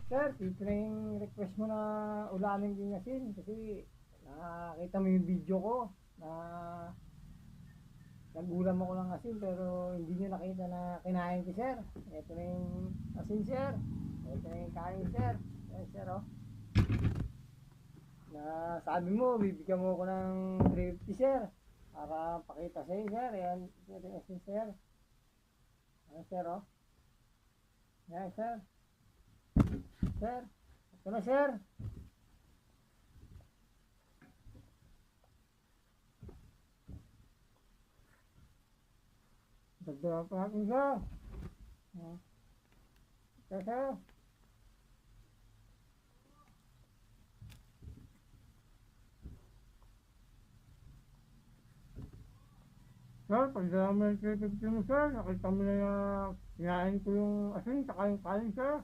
Sir, ito na yung request mo na ulamin din asin kasi nakita mo yung video ko na nagulam ako ng asin pero hindi nyo nakita na kinain ko, sir. Ito na yung asin, sir. Ito na yung kain, sir. Yes, sir, oh. Na sabi mo, bibigyan mo ako ng 350, sir. Para pakita sa'yo, sir. Yan, ito yung asin, sir. Yan, sir, oh. Yan, sir. Sir, ito na, sir. Dagdagan pa natin, sir. Ito, sir. Sir, pagdala mo yung 350 mo, sir. Nakita mo na kinain ko yung asin, saka yung kain, sir.